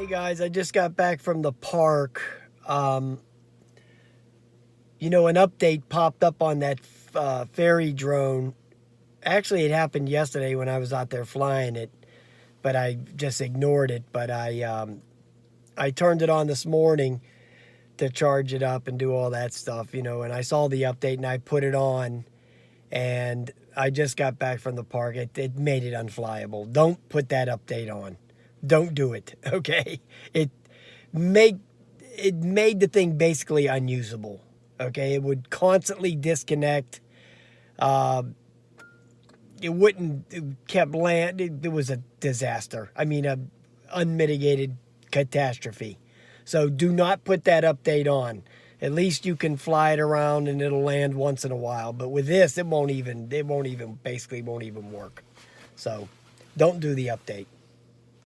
Hey guys, I just got back from the park. An update popped up on that ferry drone. Actually, it happened yesterday when I was out there flying it, but I just ignored it. But I turned it on this morning to charge it up and do all that stuff, and I saw the update and I put it on, and I just got back from the park. It made it unflyable. Don't put that update on. Don't do it, okay? Make it made the thing basically unusable. Okay, it would constantly disconnect. Uh, it kept land. It was a disaster. I mean, a unmitigated catastrophe. So do not put that update on. At least you can fly it around and it'll land once in a while. But with this, basically won't even work. So don't do the update.